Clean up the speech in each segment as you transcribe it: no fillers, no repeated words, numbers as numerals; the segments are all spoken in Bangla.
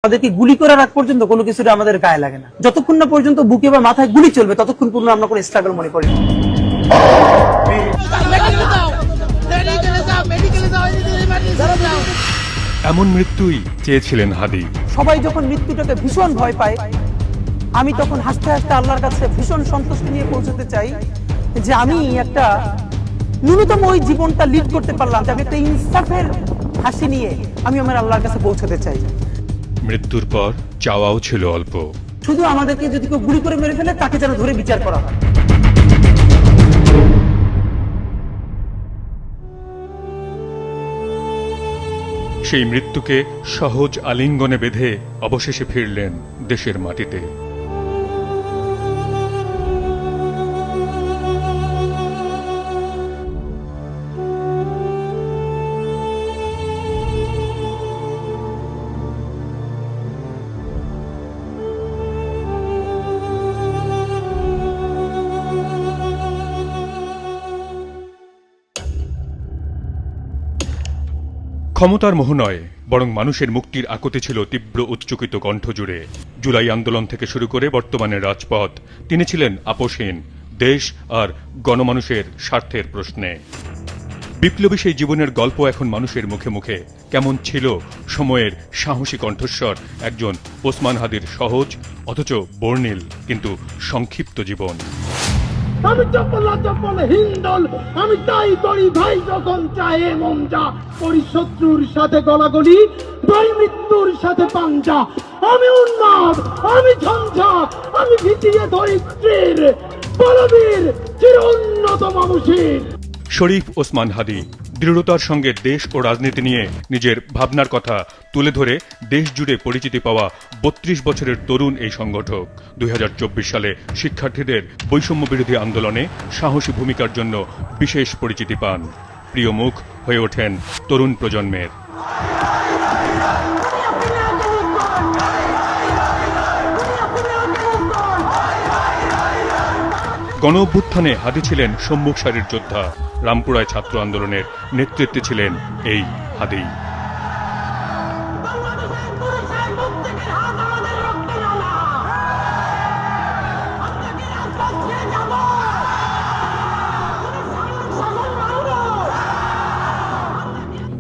আমাদেরকে গুলি করার আগ পর্যন্ত কোনো কিছুটা আমাদের গায়ে লাগে না। যতক্ষণ না পর্যন্ত বুকে বা মাথায় গুলি চলবে ততক্ষণ পর্যন্ত আমরা কোনো স্ট্রাগল মনে করি না। এমন মৃত্যুই চেয়েছিলেন হাদি। সবাই যখন মৃত্যুটাকে ভীষণ ভয় পায়, আমি তখন হাসতে হাসতে আল্লাহর কাছে ভীষণ সন্তুষ্টি নিয়ে পৌঁছতে চাই যে আমি একটা ন্যূনতম ওই জীবনটা লিড করতে পারলাম, যে আমি একটা ইনসাফের হাসি নিয়ে আমি আমার আল্লাহর কাছে পৌঁছতে চাই। মৃত্যুর পর চাওয়াও ছিল অল্প, শুধু আমাদেরকে যদি কেউ গুলি করে মেরে ফেলে তাকে যেন ধরে বিচার করা হয়। সেই মৃত্যুকে সহজ আলিঙ্গনে বেঁধে অবশেষে ফিরলেন দেশের মাটিতে। ক্ষমতার মোহ নয়, বরং মানুষের মুক্তির আকুতি ছিল তীব্র উচ্চকিত কণ্ঠ জুড়ে। জুলাই আন্দোলন থেকে শুরু করে বর্তমানের রাজপথ, তিনি ছিলেন আপোষহীন দেশ আর গণমানুষের স্বার্থের প্রশ্নে। বিপ্লবী সেই জীবনের গল্প এখন মানুষের মুখে মুখে। কেমন ছিল সময়ের সাহসী কণ্ঠস্বর একজন ওসমান হাদির সহজ অথচ বর্ণিল কিন্তু সংক্ষিপ্ত জীবন। আমি চপল হিন্দল, আমি তাই করি ভাই যখন চাহে মন যা, করি শত্রুর সাথে গলাগলি, ভাই মৃত্যুর সাথে পাঞ্জা। আমি উন্মাদ, আমি ঝঞ্ঝা, আমি ভিতিয়ে ধরিত্রীর বলবীর চির উন্নত মানুষের। শরীফ ওসমান হাদি দৃঢ়তার সঙ্গে দেশ ও রাজনীতি নিয়ে নিজের ভাবনার কথা তুলে ধরে দেশ জুড়ে পরিচিতি পাওয়া ৩২ বছরের তরুণ এই সংগঠক ২০২৪ সালে শিক্ষার্থীদের বৈষম্য বিরোধী আন্দোলনে সাহসী ভূমিকার জন্য বিশেষ পরিচিতি পান। প্রিয় মুখ হয়ে ওঠেন তরুণ প্রজন্মের। গণ অভ্যুত্থানে হাদি ছিলেন সম্মুখ সারির যোদ্ধা। রামপুরায় ছাত্র আন্দোলনের নেতৃত্বে ছিলেন এই হাদি।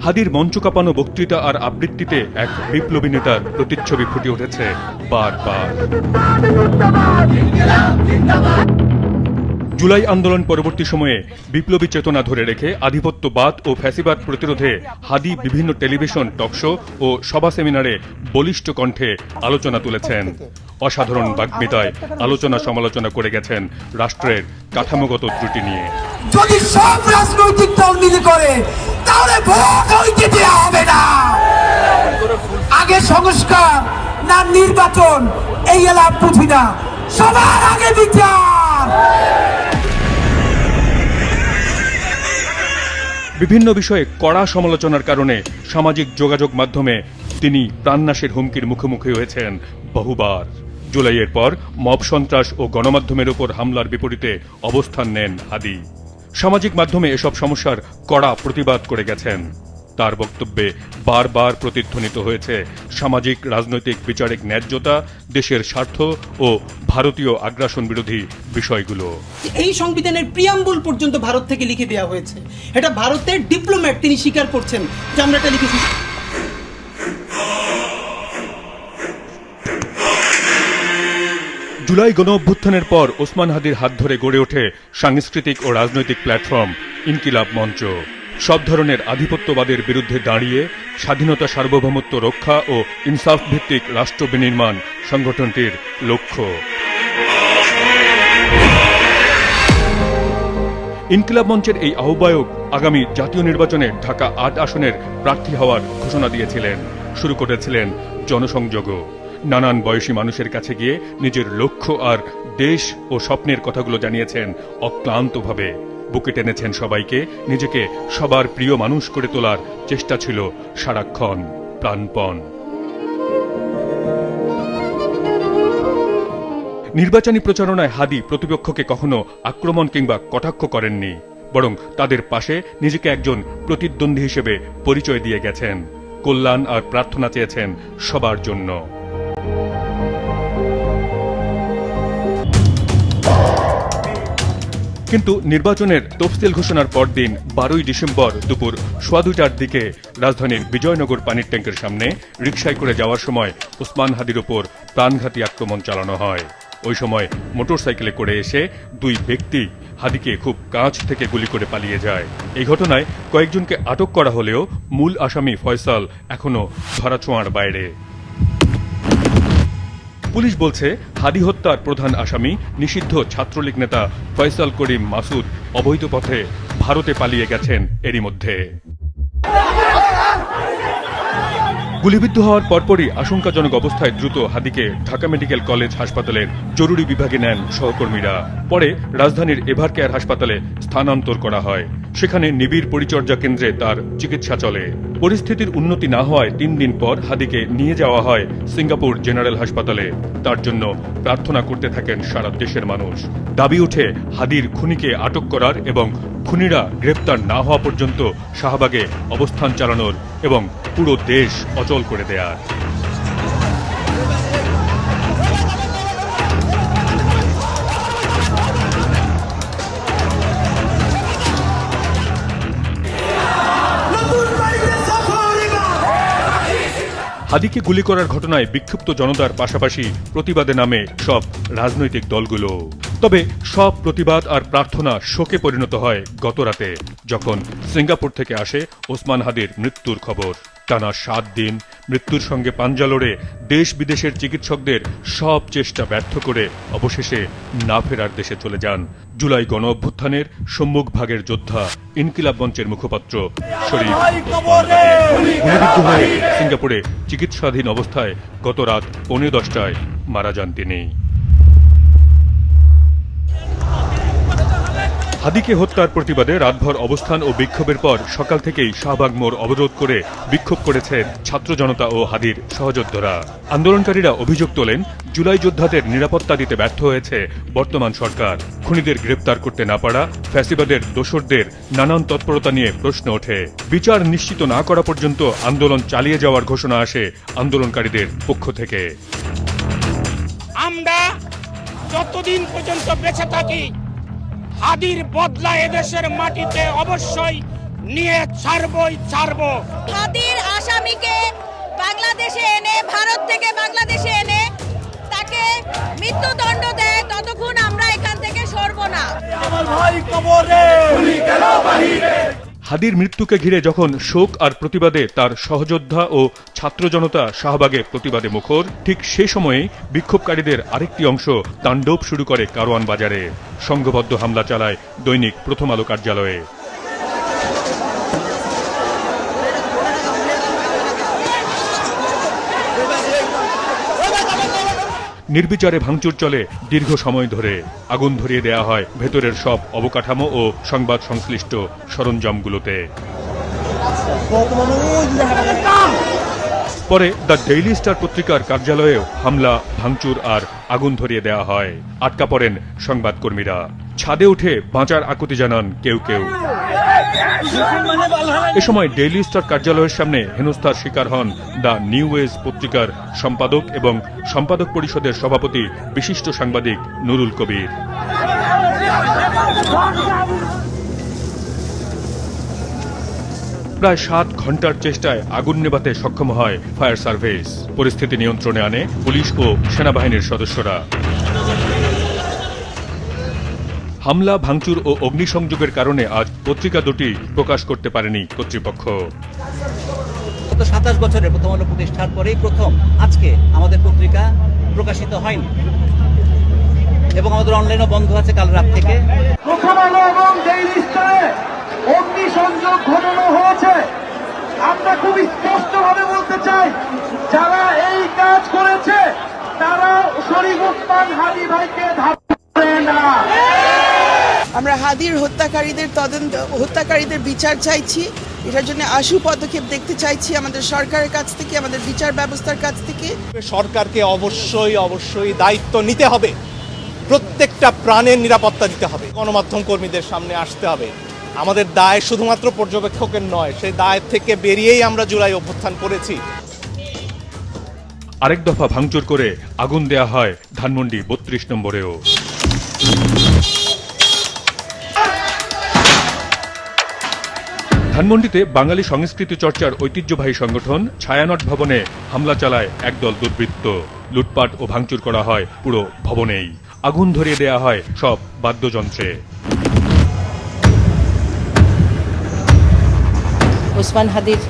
হাদির মঞ্চ কাঁপানো বক্তৃতা আর আবৃত্তিতে এক বিপ্লবী নেতার প্রতিচ্ছবি ফুটে উঠেছে বারবার। জুলাই আন্দোলন পরবর্তী সময়ে বিপ্লবী চেতনা ধরে রেখে আধিপত্যবাদ ও ফ্যাসিবাদ প্রতিরোধে হাদি বিভিন্ন টেলিভিশন টকশো ও সভা সেমিনারে বলিষ্ঠ কণ্ঠে আলোচনা তুলেছেন। অসাধারণ বাগ্মিতায় আলোচনা সমালোচনা করে গেছেন রাষ্ট্রের কাঠামোগত ত্রুটি নিয়ে। যদি সব রাজনৈতিক দল মিলে করে তাহলে ভোট হইতে দেওয়া হবে না। আগে সংস্কার না নির্বাচন, এই এলাকা বুঝি না, সবার আগে বিচার। বিভিন্ন বিষয়ে কড়া সমালোচনার কারণে সামাজিক যোগাযোগ মাধ্যমে তিনি প্রাণনাশের হুমকির মুখোমুখি হয়েছেন বহুবার। জুলাইয়ের পর মব সন্ত্রাস ও গণমাধ্যমের উপর হামলার বিপরীতে অবস্থান নেন হাদি। সামাজিক মাধ্যমে এসব সমস্যার কড়া প্রতিবাদ করে গেছেন। তার বক্তব্যে বারবার প্রতিধ্বনিত হয়েছে সামাজিক রাজনৈতিক বিচারিক ন্যায্যতা, দেশের স্বার্থ ও ভারতীয় আগ্রাসন বিরোধী বিষয়গুলো। এই সংবিধানের প্রিয়াম্বুল পর্যন্ত ভারত থেকে লিখে দেওয়া হয়েছে। এটা ভারতের ডিপ্লোম্যাট তিনি স্বীকার করছেন যে আমরা এটা লিখেছি। জুলাই গণ অভ্যুত্থানের পর ওসমান হাদির হাত ধরে গড়ে ওঠে সাংস্কৃতিক ও রাজনৈতিক প্ল্যাটফর্ম ইনকিলাব মঞ্চ। সব ধরনের আধিপত্যবাদের বিরুদ্ধে দাঁড়িয়ে স্বাধীনতা সার্বভৌমত্ব রক্ষা ও ইনসাফ ভিত্তিক রাষ্ট্র বিনির্মাণ সংগঠনটির লক্ষ্য। ইনকিলাব মঞ্চের এই আহ্বায়ক আগামী জাতীয় নির্বাচনে ঢাকা ৮ আসনের প্রার্থী হওয়ার ঘোষণা দিয়েছিলেন। শুরু করেছিলেন জনসংযোগও। নানান বয়সী মানুষের কাছে গিয়ে নিজের লক্ষ্য আর দেশ ও স্বপ্নের কথাগুলো জানিয়েছেন অক্লান্তভাবে। বুকে টেনেছেন সবাইকে, নিজেকে সবার প্রিয় মানুষ করে তোলার চেষ্টা ছিল সারাক্ষণ প্রাণপণ। নির্বাচনী প্রচারণায় হাদি প্রতিপক্ষকে কখনো আক্রমণ কিংবা কটাক্ষ করেননি, বরং তাদের পাশে নিজেকে একজন প্রতিদ্বন্দ্বী হিসেবে পরিচয় দিয়ে গেছেন। কল্যাণ আর প্রার্থনা চেয়েছেন সবার জন্য। কিন্তু নির্বাচনের তফসিল ঘোষণার পরদিন 12ই ডিসেম্বর দুপুর 2:15টার দিকে রাজধানীর বিজয়নগর পানির ট্যাঙ্কের সামনে রিকশায় করে যাওয়ার সময় ওসমান হাদির ওপর প্রাণঘাতী আক্রমণ চালানো হয়। ওই সময় মোটরসাইকেলে করে এসে দুই ব্যক্তি হাদিকে খুব কাছ থেকে গুলি করে পালিয়ে যায়। এই ঘটনায় কয়েকজনকে আটক করা হলেও মূল আসামি ফয়সাল এখনো ধরাছোঁয়ার বাইরে। পুলিশ বলছে হাদি হত্যার প্রধান আসামি নিষিদ্ধ ছাত্রলীগ নেতা ফয়সাল করিম মাসুদ অবৈধ পথে ভারতে পালিয়ে গেছেন এরই মধ্যে। গুলিবিদ্ধ হওয়ার পরপরই আশঙ্কাজনক অবস্থায় দ্রুত হাদিকে ঢাকা মেডিকেল কলেজ হাসপাতালের জরুরি বিভাগে নেন সহকর্মীরা। পরে রাজধানীর এভার কেয়ার হাসপাতালে স্থানান্তর করা হয়। সেখানে নিবিড় পরিচর্যা কেন্দ্রে তার চিকিৎসা চলে। পরিস্থিতির উন্নতি না হওয়ায় 3 দিন পর হাদিকে নিয়ে যাওয়া হয় সিঙ্গাপুর জেনারেল হাসপাতালে। তার জন্য প্রার্থনা করতে থাকেন সারা দেশের মানুষ। দাবি ওঠে হাদির খুনিকে আটক করার এবং খুনিরা গ্রেপ্তার না হওয়া পর্যন্ত শাহবাগে অবস্থান চালানোর এবং পুরো দেশ অচল করে দেয়ার। হাদিকে গুলি করার ঘটনায় বিক্ষুব্ধ জনতার পাশাপাশি প্রতিবাদে নামে সব রাজনৈতিক দলগুলো। তবে সব প্রতিবাদ আর প্রার্থনা শোকে পরিণত হয় গতরাতে, যখন সিঙ্গাপুর থেকে আসে ওসমান হাদির মৃত্যুর খবর। টানা 7 দিন মৃত্যুর সঙ্গে পাঞ্জা লড়ে দেশ বিদেশের চিকিৎসকদের সব চেষ্টা ব্যর্থ করে অবশেষে না ফেরার দেশে চলে যান জুলাই গণ অভ্যুত্থানের সম্মুখ ভাগের যোদ্ধা ইনকিলাব মঞ্চের মুখপাত্র শরীফ। গুলিবিদ্ধ হয়ে সিঙ্গাপুরে চিকিৎসাধীন অবস্থায় গত রাত 10:45টায় মারা যান তিনি। হাদিকে হত্যার প্রতিবাদে রাতভর অবস্থান ও বিক্ষোভের পর সকাল থেকেই শাহবাগ মোড় অবরোধ করে বিক্ষোভ করেছেন ছাত্র জনতা ও হাদির সহযোদ্ধারা। আন্দোলনকারীরা অভিযোগ তোলেন জুলাই যোদ্ধাদের নিরাপত্তা দিতে ব্যর্থ হয়েছে বর্তমান সরকার। খুনিদের গ্রেপ্তার করতে না পারা, ফ্যাসিবাদের দোসরদের নানান তৎপরতা নিয়ে প্রশ্ন ওঠে। বিচার নিশ্চিত না করা পর্যন্ত আন্দোলন চালিয়ে যাওয়ার ঘোষণা আসে আন্দোলনকারীদের পক্ষ থেকে। আমরা যতদিন পর্যন্ত বেঁচে থাকি হাদির বদলা এদেশের মাটিতে অবশ্যই নিয়ে ছাড়ব। হাদির আসামিকে বাংলাদেশে এনে, ভারত থেকে বাংলাদেশে এনে তাকে মৃত্যুদণ্ড দেয়, ততক্ষণ আমরা এখান থেকে সরব না। হাদির মৃত্যুকে ঘিরে যখন শোক আর প্রতিবাদে তার সহযোদ্ধা ও ছাত্র জনতা শাহবাগে প্রতিবাদে মুখর, ঠিক সে সময়ে বিক্ষোভকারীদের আরেকটি অংশ তাণ্ডব শুরু করে কারওয়ান বাজারে। সংঘবদ্ধ হামলা চালায় দৈনিক প্রথম আলো কার্যালয়ে। নির্বিচারে ভাঙচুর চলে দীর্ঘ সময় ধরে। আগুন ধরিয়ে দেয়া হয় ভেতরের সব অবকাঠামো ও সংবাদ সংশ্লিষ্ট সরঞ্জামগুলোতে। পরে দ্য ডেইলি স্টার পত্রিকার কার্যালয়েও হামলা, ভাঙচুর আর আগুন ধরিয়ে দেয়া হয়। আটকা পড়েন সংবাদকর্মীরা। ছাদে উঠে বাঁচার আকুতি জানান কেউ কেউ। এ সময় ডেইলি স্টার কার্যালয়ের সামনে হেনস্থার শিকার হন দ্য নিউ এজ পত্রিকার সম্পাদক এবং সম্পাদক পরিষদের সভাপতি বিশিষ্ট সাংবাদিক নুরুল কবির। প্রায় 7 ঘন্টার চেষ্টায় আগুন নেভাতে সক্ষম হয় ফায়ার সার্ভিস। পরিস্থিতি নিয়ন্ত্রণে আনে পুলিশ ও সেনাবাহিনীর সদস্যরা। হামলা, ভাঙচুর ও অগ্নিসংযোগের কারণে আজ পত্রিকা দুটি প্রকাশ করতে পারেনি কর্তৃপক্ষ। গত 27 বছরে প্রথম আলো প্রতিষ্ঠার পরেই প্রথম আজকে আমাদের পত্রিকা প্রকাশিত হয়নি এবং আমাদের অনলাইনও বন্ধ আছে কাল রাত থেকে। প্রথম আলো এবং ডেইলি স্টারে অগ্নিসংযোগ ঘটানো হয়েছে। আমরা খুব স্পষ্টভাবে বলতে চাই, যারা এই কাজ করেছে তারা শরীফ ওসমান হাদি ভাইকে ধারে না। আমরা হাদির হত্যাকারীদের বিচার চাইছি। এটার জন্য আশু পদক্ষেপ দেখতে চাইছি আমাদের সরকারের কাছ থেকে, আমাদের বিচার ব্যবস্থার কাছ থেকে। সরকারকে অবশ্যই দায়িত্ব নিতে হবে, প্রত্যেকটা প্রাণের নিরাপত্তা দিতে হবে। গণমাধ্যম কর্মীদের সামনে আসতে হবে, আমাদের দায় শুধুমাত্র পর্যবেক্ষকের নয়, সেই দায় থেকে বেরিয়েই আমরা জুলাই অভ্যুত্থান করেছি। আরেক দফা ভাঙচুর করে আগুন দেয়া হয় ধানমন্ডি ৩২ নম্বরেও। ধানমন্ডিতে বাঙালি সংস্কৃতি চর্চার ঐতিহ্যবাহী সংগঠন ছায়ানট ভবনে হামলা চালায় একদল দুর্বৃত্ত। লুটপাট ও ভাঙচুর করা হয় পুরো ভবনেই। আগুন ধরিয়ে দেয়া হয় সব বাদ্যযন্ত্রে। ওসমান হাদির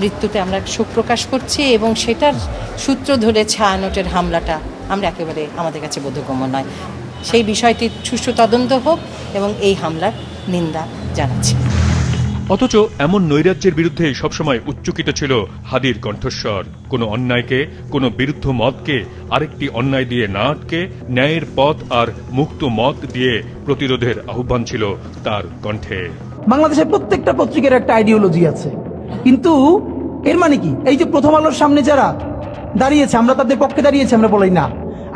মৃত্যুতে আমরা শোক প্রকাশ করছি এবং সেটার সূত্র ধরে ছায়ানটের হামলাটা আমরা একেবারে আমাদের কাছে বোধগম্য নয়। সেই বিষয়টির সুষ্ঠু তদন্ত হোক এবং এই হামলার নিন্দা জানাচ্ছি। অথচ এমন নৈরাজ্যের বিরুদ্ধে সবসময় উচ্চকিত ছিল হাদির কণ্ঠস্বর। কোনো অন্যায়কে, কোনো বিরুদ্ধ মতকে আরেকটি অন্যায় দিয়ে না আটকে ন্যায়ের পথ আর মুক্ত মত দিয়ে প্রতিরোধের আহ্বান ছিল তার কণ্ঠে। বাংলাদেশের প্রত্যেকটা পত্রিকার একটা আইডিওলজি আছে, কিন্তু এর মানে কি এই যে প্রথম আলোর সামনে যারা দাঁড়িয়েছে, আমরা তাদের পক্ষে দাঁড়িয়েছি, আমরা বলি না,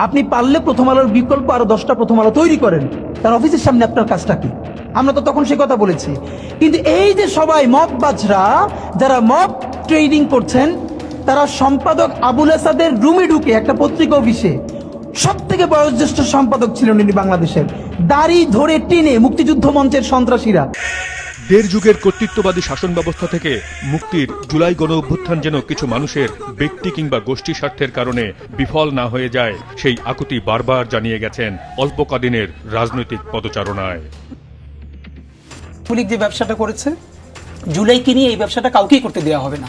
আপনি পারলে প্রথম আলোর বিকল্প আরো 10টা প্রথম আলো তৈরি করেন, তার অফিসের সামনে আপনার কাজটা কি? আমরা তো তখন সে কথা বলেছি। কিন্তু এই যে সবাই মববাজরা যারা মব ট্রেডিং করছেন, তারা সম্পাদক আবুল আসাদের রুমে ঢুকে একটা পত্রিকা অফিসে, সব থেকে বয়োজ্যেষ্ঠ সম্পাদক ছিলেন উনি বাংলাদেশের, দাড়ি ধরে টেনে মুক্তিযুদ্ধ মঞ্চের সন্ত্রাসীরা। দেড় যুগের কর্তৃত্ববাদী শাসন ব্যবস্থা থেকে মুক্তির জুলাই গণ অভ্যুত্থান যেন কিছু মানুষের ব্যক্তি কিংবা গোষ্ঠী স্বার্থের কারণে বিফল না হয়ে যায়, সেই আকুতি বারবার জানিয়ে গেছেন অল্পকাদিনের রাজনৈতিক পদচারণায়। পুলিশ যে ব্যবসাটা করেছে, জুলাইকে নিয়ে এই ব্যবসাটা কাউকেই করতে দেওয়া হবে না।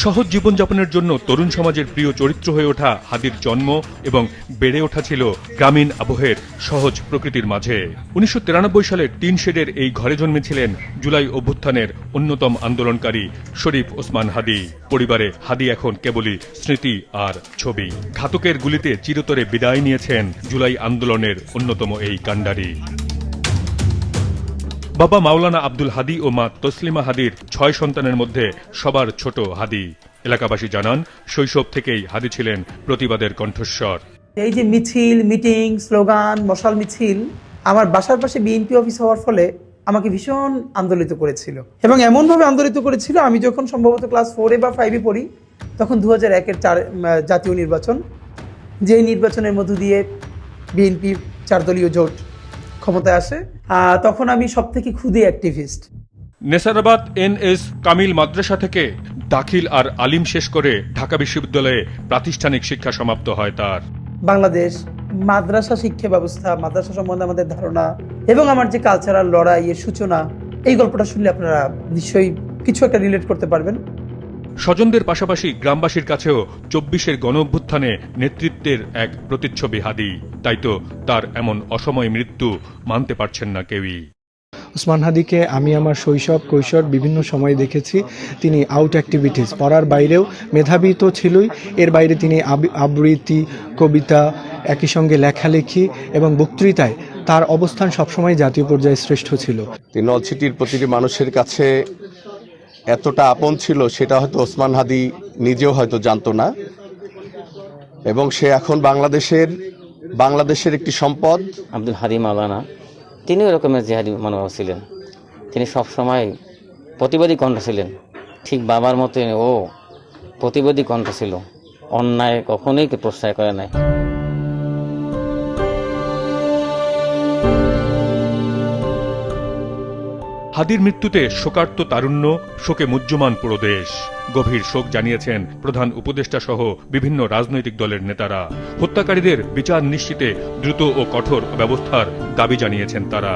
সহজ জীবনযাপনের জন্য তরুণ সমাজের প্রিয় চরিত্র হয়ে ওঠা হাদির জন্ম এবং বেড়ে ওঠা ছিল গ্রামীণ আবহের সহজ প্রকৃতির মাঝে। ১৯৯৩ সালে টিন শেডের এই ঘরে জন্মেছিলেন জুলাই অভ্যুত্থানের অন্যতম আন্দোলনকারী শরীফ ওসমান হাদি। পরিবারে হাদি এখন কেবলই স্মৃতি আর ছবি। ঘাতকের গুলিতে চিরতরে বিদায় নিয়েছেন জুলাই আন্দোলনের অন্যতম এই কাণ্ডারি। বাবা মাওলানা আব্দুল হাদি ও মা তসলিমা হাদির 6 সন্তানের মধ্যে সবার ছোট হাদি। এলাকাবাসী জানান, শৈশব থেকেই হাদি ছিলেন প্রতিবাদের কণ্ঠস্বর। এই যে মিছিল, মিটিং, স্লোগান, মশাল মিছিল আমার বাসার পাশে বিএনপি অফিস হওয়ার ফলে আমাকে ভীষণ আন্দোলিত করেছিল, এবং এমনভাবে আন্দোলিত করেছিল, আমি যখন সম্ভবত ক্লাস 4 বা 5 পড়ি, তখন 2001-এর জাতীয় নির্বাচন, যে নির্বাচনের মধ্য দিয়ে বিএনপি 4 দলীয় জোট ক্ষমতায় আসে, তখন আমি সব থেকে ক্ষুদে অ্যাক্টিভিস্ট। নেসারাবাদ NS কামিল মাদ্রাসা থেকে দাখিল আর আলিম শেষ করে ঢাকা বিশ্ববিদ্যালয়ে প্রাতিষ্ঠানিক শিক্ষা সমাপ্ত হয় তার। বাংলাদেশ মাদ্রাসা শিক্ষা ব্যবস্থা, মাদ্রাসা সম্বন্ধে আমাদের ধারণা এবং আমার যে কালচারাল লড়াই এর সূচনা, এই গল্পটা শুনলে আপনারা নিশ্চয়ই কিছু একটা রিলেট করতে পারবেন। স্বজনদের পাশাপাশি গ্রামবাসীর কাছেও 24-এর গণ অভ্যুত্থানে নেতৃত্বের এক প্রতিচ্ছবি হাদি। তাই তো তার এমন অসময় মৃত্যু মানতে পারছেন না কেউই। ওসমান হাদিকে আমি আমার শৈশব কৈশোর বিভিন্ন সময় দেখেছি। তিনি আউট অ্যাক্টিভিটিস, পড়ার বাইরেও মেধাবী তো ছিলই, এর বাইরে তিনি আবৃত্তি, কবিতা, একই সঙ্গে লেখালেখি এবং বক্তৃতায় তার অবস্থান সবসময় জাতীয় পর্যায়ে শ্রেষ্ঠ ছিল। তিনি নলছিটির প্রতিটি মানুষের কাছে এতটা আপন ছিল, সেটা হয়তো ওসমান হাদি নিজেও হয়তো জানতো না, এবং সে এখন বাংলাদেশের একটি সম্পদ। আব্দুল হাদি মাওলানা তিনি ওরকমের জিহাদি মনোভাব ছিলেন। তিনি সবসময় প্রতিবাদী কণ্ঠ ছিলেন, ঠিক বাবার মতো ও প্রতিবাদী কণ্ঠ ছিল, অন্যায় কখনোই প্রশ্রয় করে নাই। হাদির মৃত্যুতে শোকার্ত তারুণ্য, শোকে মুহ্যমান পুরো দেশ। গভীর শোক জানিয়েছেন প্রধান উপদেষ্টা সহ বিভিন্ন রাজনৈতিক দলের নেতারা। হত্যাকারীদের বিচার নিশ্চিতে দ্রুত ও কঠোর ব্যবস্থার দাবি জানিয়েছেন তারা।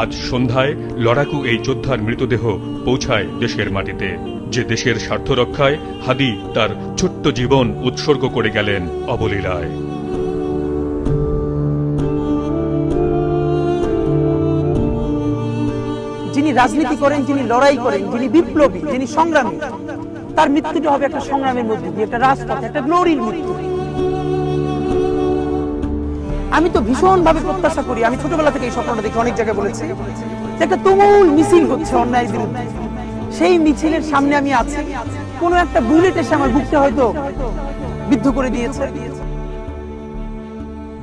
আজ সন্ধ্যায় লড়াকু এই যোদ্ধার মৃতদেহ পৌঁছায় দেশের মাটিতে, যে দেশের স্বার্থ রক্ষায় হাদি তার ছোট্ট জীবন উৎসর্গ করে গেলেন অবলীলায়। যিনি রাজনীতি করেন, যিনি লড়াই করেন, যিনি বিপ্লবী, যিনি সংগ্রামী, তার মৃত্যুটা হবে একটা সংগ্রামের মধ্যে দিয়ে, একটা রাজপথে, একটা গ্লোরির মৃত্যু। আমি তো ভীষণভাবে প্রত্যাশা করি, আমি ছোটবেলা থেকে এই স্বপ্নটা দেখি, অনেক জায়গায় বলেছি যে একটা তুমুল মিছিল হচ্ছে অন্যায় বিরুদ্ধে, সেই মিছিলের সামনে আমি আছি, কোনো একটা বুলেট এসে আমার বুকটা হয়তো বিদ্ধ করে দিয়েছে।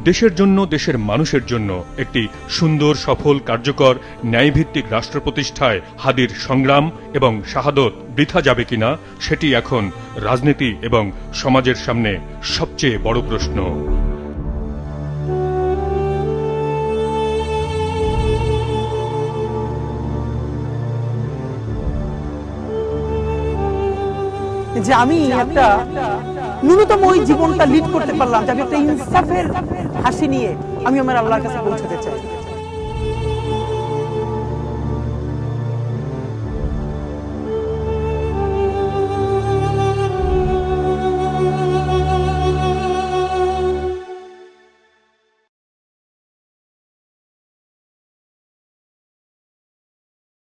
দেশের জন্য, দেশের মানুষের জন্য একটি সুন্দর, সফল, কার্যকর, ন্যায়ভিত্তিক রাষ্ট্র প্রতিষ্ঠায় হাদির সংগ্রাম এবং শাহাদত বৃথা যাবে কিনা, সেটি এখন রাজনীতি এবং সমাজের সামনে সবচেয়ে বড় প্রশ্ন। যে আমি একটা ন্যূনতম ওই জীবনটা লিড করতে পারলাম, যে আমি একটা ইনসাফের হাসি নিয়ে আমি আমার আল্লাহর কাছে পৌঁছাতে চাই।